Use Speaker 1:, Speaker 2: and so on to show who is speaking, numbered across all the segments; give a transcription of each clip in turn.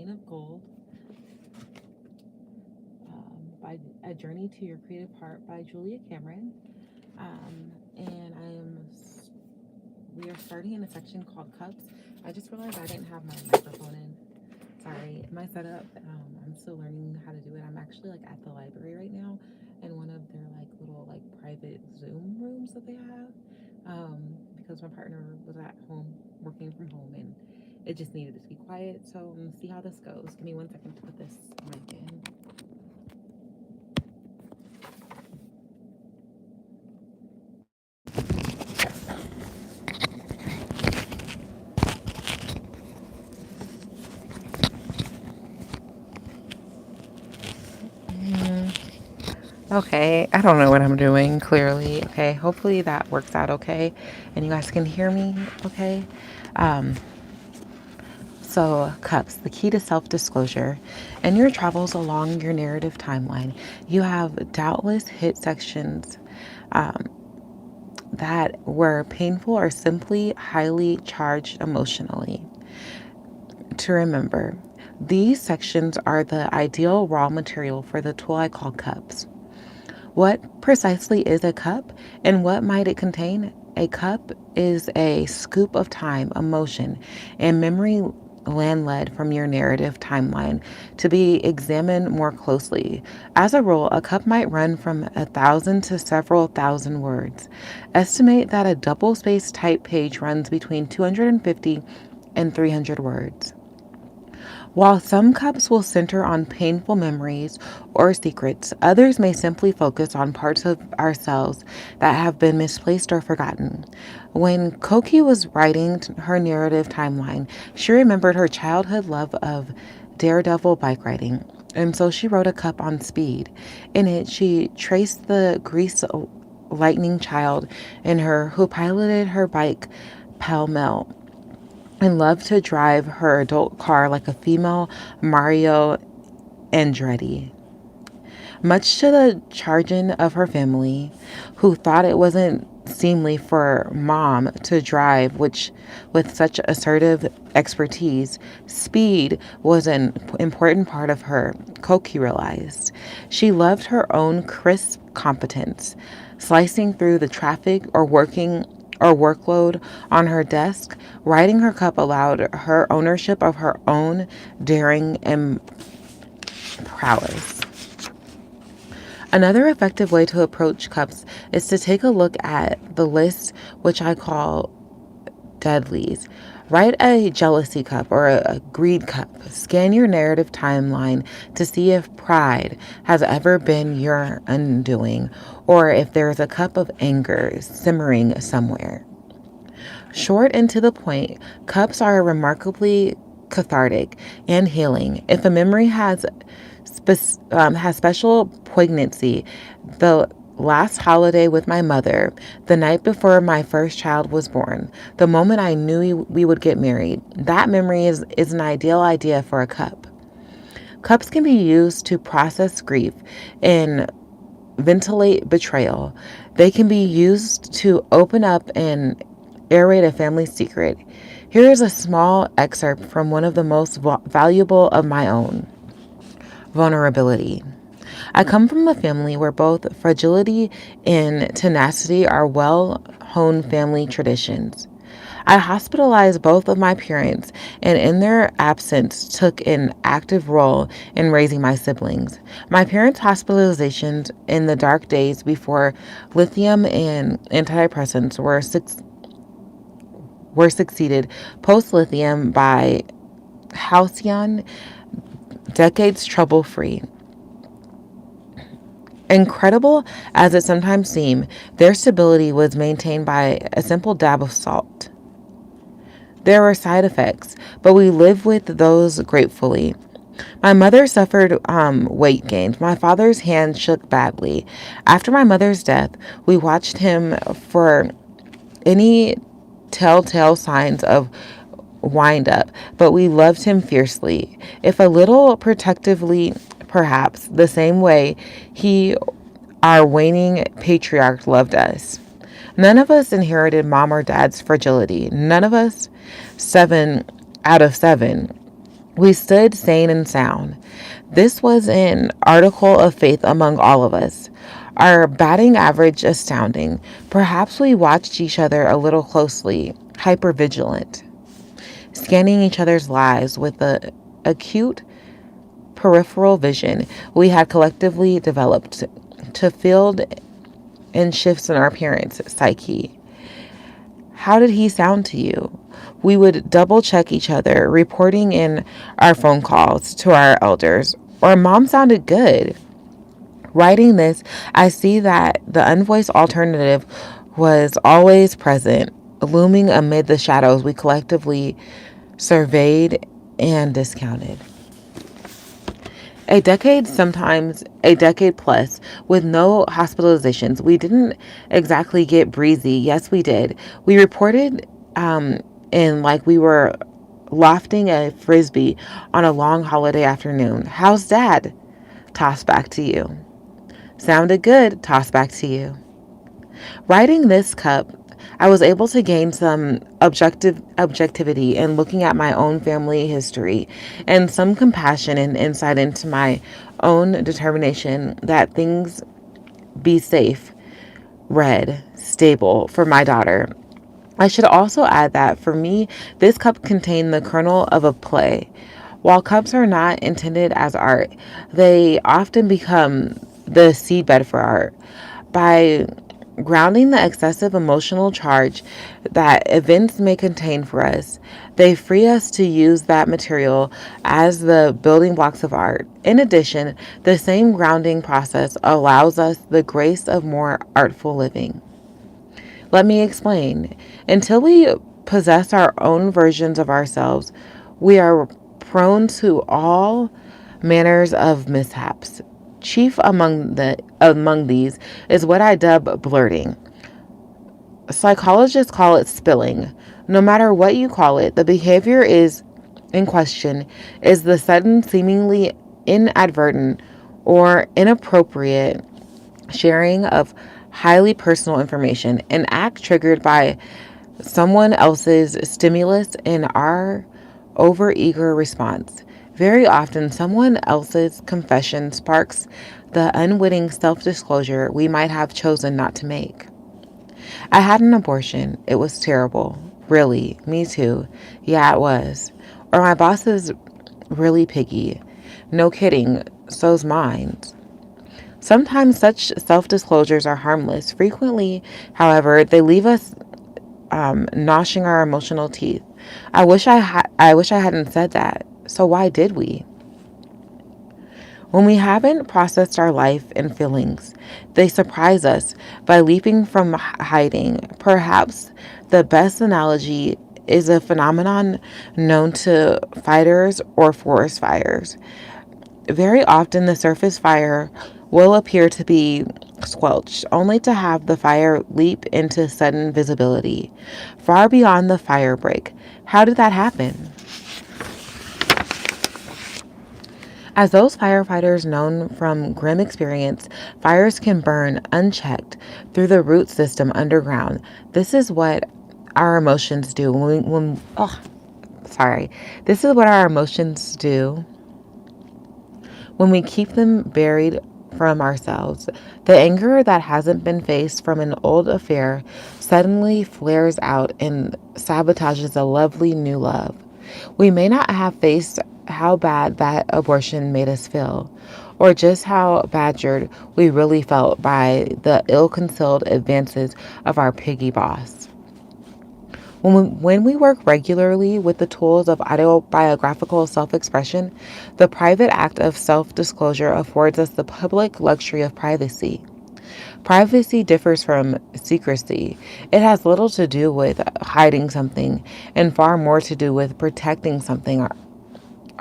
Speaker 1: Vein of Gold by A Journey to Your Creative Heart by Julia Cameron. And we are starting in a section called Cups. I just realized I didn't have my microphone in. Sorry, my setup. I'm still learning how to do it. I'm actually like at the library right now, in one of their like little like private Zoom rooms that they have. Because my partner was at home working from home, and it just needed to be quiet. So I'm gonna see how this goes. Give me 1 second to put this mic in. Okay, I don't know what I'm doing clearly. Okay, hopefully that works out okay, and you guys can hear me okay. Um, Cups, the key to self disclosure. In your travels along your narrative timeline, you have doubtless hit sections um, that were painful or simply highly charged emotionally. To remember, these sections are the ideal raw material for the tool I call Cups. What precisely is a cup and what might it contain? A cup is a scoop of time, emotion, and memory landled from your narrative timeline to be examined more closely. As a rule, a cup might run from 1,000 to several thousand words. Estimate that a double spaced type page runs between 250 and 300 words. While some cups will center on painful memories or secrets, others may simply focus on parts of ourselves that have been misplaced or forgotten. When Koki was writing her narrative timeline, she remembered her childhood love of daredevil bike riding, and so she wrote a cup on speed. In it, she traced the grease lightning child in her who piloted her bike pell mell and loved to drive her adult car like a female Mario Andretti. Much to the chagrin of her family, who thought it wasn't seemly for mom to drive which with such assertive expertise, speed was an important part of her, Koki realized. She loved her own crisp competence, slicing through the traffic or workload on her desk. Writing her cup allowed her ownership of her own daring and prowess. Another effective way to approach cups is to take a look at the list, which I call deadlies. Write a jealousy cup or a greed cup. Scan your narrative timeline to see if pride has ever been your undoing, or if there's a cup of anger simmering somewhere. Short and to the point, cups are remarkably cathartic and healing. If a memory has special poignancy, the last holiday with my mother, the night before my first child was born, the moment I knew we would get married, that memory is an ideal idea for a cup. Cups can be used to process grief and ventilate betrayal. They can be used to open up and aerate a family secret. Here is a small excerpt from one of the most valuable of my own: vulnerability. I come from a family where both fragility and tenacity are well honed family traditions. I hospitalized both of my parents and, in their absence, took an active role in raising my siblings. My parents' hospitalizations in the dark days before lithium and antidepressants were succeeded post lithium by halcyon, decades trouble free. Incredible as it sometimes seemed, their stability was maintained by a simple dab of salt. There were side effects, but we lived with those gratefully. My mother suffered weight gain. My father's hand shook badly. After my mother's death, we watched him for any telltale signs of wind up, but we loved him fiercely, if a little protectively, perhaps, the same way he, our waning patriarch, loved us. None of us inherited mom or dad's fragility. None of us, 7 out of 7, We stood sane and sound. This was an article of faith among all of us. Our batting average astounding. Perhaps we watched each other a little closely, hypervigilant, scanning each other's lives with the acute peripheral vision we had collectively developed to field in shifts in our parents' psyche. How did he sound to you? We would double check each other, reporting in our phone calls to our elders, or mom sounded good. Writing this, I see that the unvoiced alternative was always present, looming amid the shadows we collectively surveyed and discounted. A decade, sometimes a decade plus, with no hospitalizations. We didn't exactly get breezy. Yes, we did. We reported in like we were lofting a frisbee on a long holiday afternoon. How's dad? Toss back to you. Sounded good. Toss back to you. Writing this cup, I was able to gain some objectivity in looking at my own family history and some compassion and insight into my own determination that things be safe, read, stable for my daughter. I should also add that for me, this cup contained the kernel of a play. While cups are not intended as art, they often become the seedbed for art. By grounding the excessive emotional charge that events may contain for us, they free us to use that material as the building blocks of art. In addition, the same grounding process allows us the grace of more artful living. Let me explain. Until we possess our own versions of ourselves, we are prone to all manners of mishaps. Chief among these is what I dub blurting. Psychologists call it spilling. No matter what you call it, the behavior is in question is the sudden, seemingly inadvertent or inappropriate sharing of highly personal information, an act triggered by someone else's stimulus in our overeager response. Very often, someone else's confession sparks the unwitting self disclosure we might have chosen not to make. I had an abortion. It was terrible. Really, me too. Yeah, it was. Or my boss is really picky. No kidding, so's mine. Sometimes such self disclosures are harmless. Frequently, however, they leave us gnashing our emotional teeth. I wish I hadn't said that. So why did we? When we haven't processed our life and feelings, they surprise us by leaping from hiding. Perhaps the best analogy is a phenomenon known to fighters or forest fires. Very often, the surface fire will appear to be squelched, only to have the fire leap into sudden visibility, far beyond the fire break. How did that happen? As those firefighters known from grim experience, fires can burn unchecked through the root system underground. This is what our emotions do This is what our emotions do when we keep them buried from ourselves. The anger that hasn't been faced from an old affair suddenly flares out and sabotages a lovely new love. We may not have faced how bad that abortion made us feel, or just how badgered we really felt by the ill-concealed advances of our piggy boss. When we work regularly with the tools of autobiographical self-expression, the private act of self-disclosure affords us the public luxury of privacy. Privacy differs from secrecy. It has little to do with hiding something and far more to do with protecting something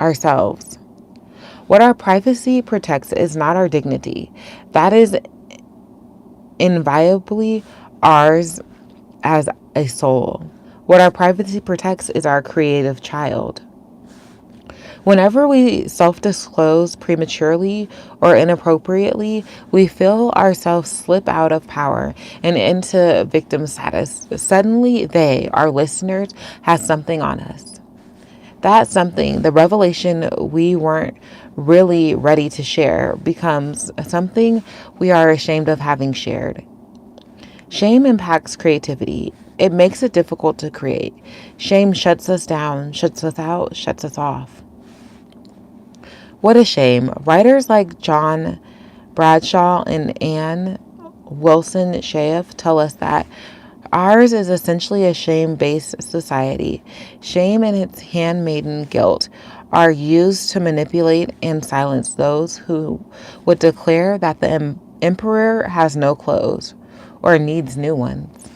Speaker 1: ourselves. What our privacy protects is not our dignity. That is inviolably ours as a soul. What our privacy protects is our creative child. Whenever we self-disclose prematurely or inappropriately, we feel ourselves slip out of power and into victim status. Suddenly, they, our listeners, have something on us. That something, the revelation we weren't really ready to share, becomes something we are ashamed of having shared. Shame impacts creativity. It makes it difficult to create. Shame shuts us down, shuts us out, shuts us off. What a shame. Writers like John Bradshaw and Anne Wilson Schaef tell us that ours is essentially a shame-based society. Shame and its handmaiden guilt are used to manipulate and silence those who would declare that the emperor has no clothes or needs new ones.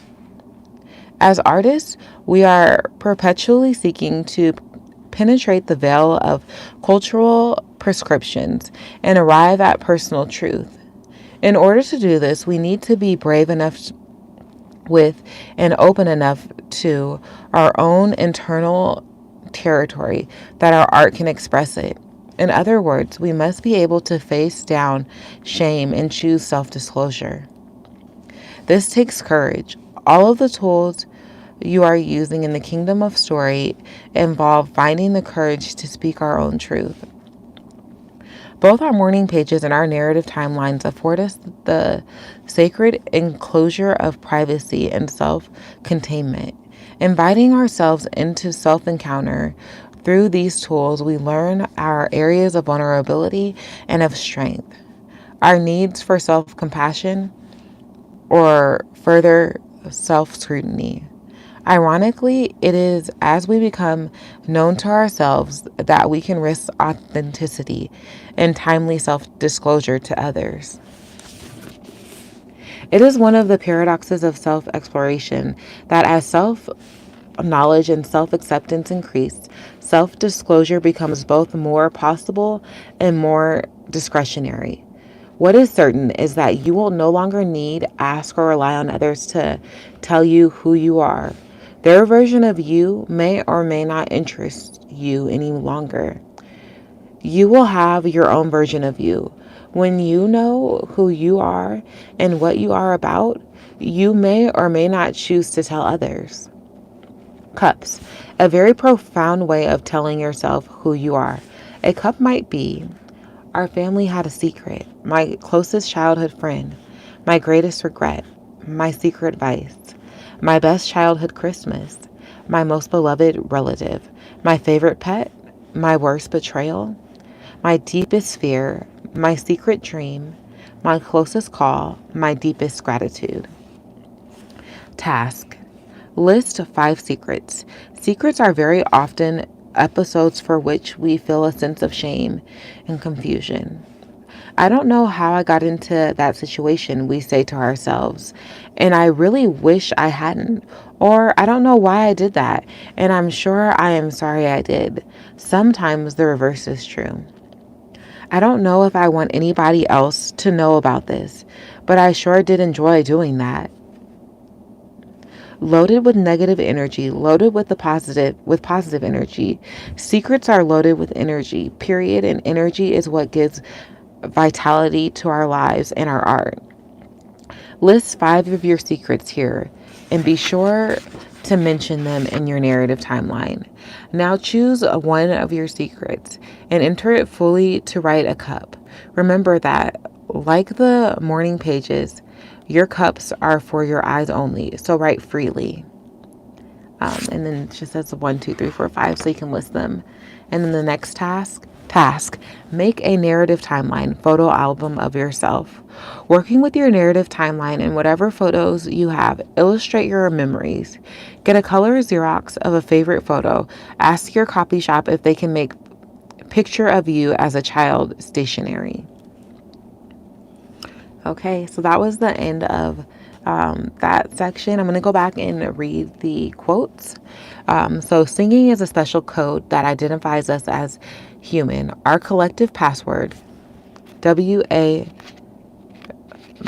Speaker 1: As artists, we are perpetually seeking to penetrate the veil of cultural prescriptions and arrive at personal truth. In order to do this, we need to be brave enough with and open enough to our own internal territory that our art can express it. In other words, we must be able to face down shame and choose self-disclosure. This takes courage. All of the tools you are using in the kingdom of story involve finding the courage to speak our own truth. Both our morning pages and our narrative timelines afford us the sacred enclosure of privacy and self-containment. Inviting ourselves into self-encounter through these tools, we learn our areas of vulnerability and of strength, our needs for self-compassion or further self-scrutiny. Ironically, it is as we become known to ourselves that we can risk authenticity and timely self-disclosure to others. It is one of the paradoxes of self-exploration that as self-knowledge and self-acceptance increase, self-disclosure becomes both more possible and more discretionary. What is certain is that you will no longer need, ask, or rely on others to tell you who you are. Their version of you may or may not interest you any longer. You will have your own version of you. When you know who you are and what you are about, you may or may not choose to tell others. Cups, a very profound way of telling yourself who you are. A cup might be: our family had a secret, my closest childhood friend, my greatest regret, my secret vice, my best childhood Christmas, my most beloved relative, my favorite pet, my worst betrayal, my deepest fear, my secret dream, my closest call, my deepest gratitude. Task. List 5 secrets. Secrets are very often episodes for which we feel a sense of shame and confusion. I don't know how I got into that situation, we say to ourselves, and I really wish I hadn't. Or I don't know why I did that, and I'm sure I am sorry I did. Sometimes the reverse is true. I don't know if I want anybody else to know about this, but I sure did enjoy doing that. Loaded with negative energy, loaded with positive energy. Secrets are loaded with energy, period, and energy is what gives vitality to our lives and our art. List 5 of your secrets here and be sure to mention them in your narrative timeline. Now choose one of your secrets and enter it fully to write a cup. Remember that, like the morning pages, your cups are for your eyes only, so write freely. And then it just says 1, 2, 3, 4, 5, so you can list them. And then the next task, make a narrative timeline, photo album of yourself. Working with your narrative timeline and whatever photos you have, illustrate your memories. Get a color Xerox of a favorite photo. Ask your copy shop if they can make a picture of you as a child stationery. Okay, so that was the end of that section. I'm going to go back and read the quotes. So, singing is a special code that identifies us as human. Our collective password, W.A.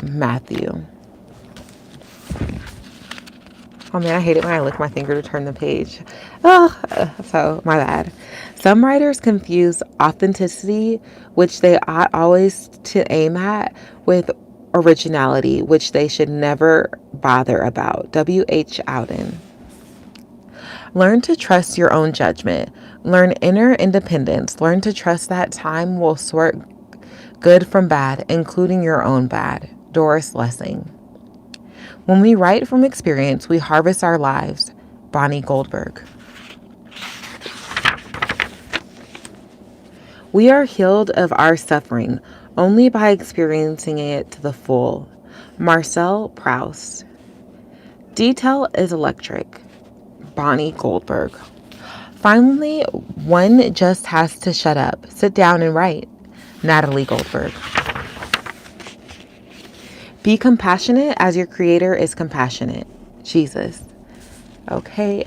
Speaker 1: Matthew. Oh man, I hate it when I lick my finger to turn the page. Oh, so my bad. Some writers confuse authenticity, which they ought always to aim at, with originality, which they should never bother about. W.H. Auden. Learn to trust your own judgment. Learn inner independence. Learn to trust that time will sort good from bad, including your own bad. Doris Lessing. When we write from experience, we harvest our lives. Bonnie Goldberg. We are healed of our suffering only by experiencing it to the full. Marcel Proust. Detail is electric. Bonnie Goldberg. Finally, one just has to shut up, sit down and write. Natalie Goldberg. Be compassionate as your creator is compassionate. Jesus. Okay,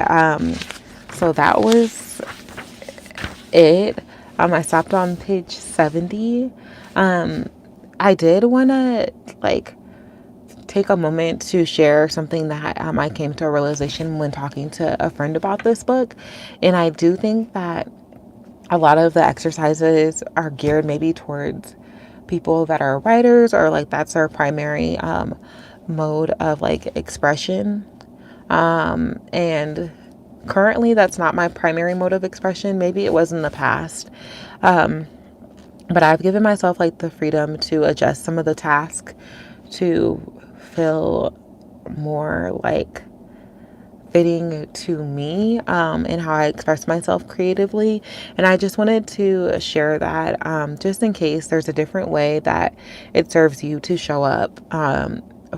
Speaker 1: so that was it. I stopped on page 70. I did want to take a moment to share something that I came to a realization when talking to a friend about this book. And I do think that a lot of the exercises are geared maybe towards people that are writers, or that's their primary mode of expression. And currently that's not my primary mode of expression. Maybe it was in the past. But I've given myself the freedom to adjust some of the tasks to feel more fitting to me, and how I express myself creatively. And I just wanted to share that, just in case there's a different way that it serves you to show up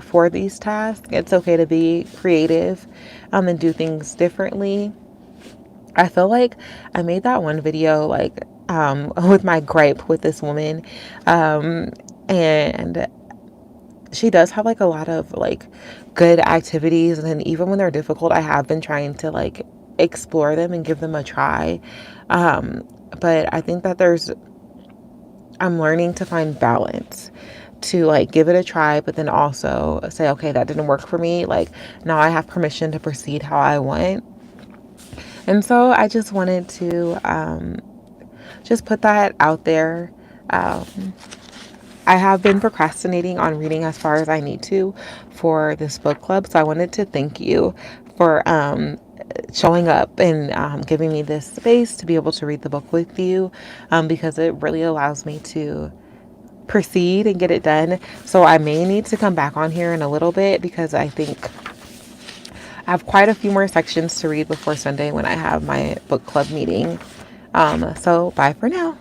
Speaker 1: for these tasks. It's okay to be creative and do things differently. I feel like I made that one video with my gripe with this woman, and she does have a lot of good activities, and then even when they're difficult, I have been trying to explore them and give them a try. But I think that I'm learning to find balance, to give it a try, but then also say, okay, that didn't work for me. Now I have permission to proceed how I want. And so I just wanted to just put that out there. I have been procrastinating on reading as far as I need to for this book club. So I wanted to thank you for showing up and giving me this space to be able to read the book with you, because it really allows me to proceed and get it done. So I may need to come back on here in a little bit, because I think I have quite a few more sections to read before Sunday when I have my book club meeting. So bye for now.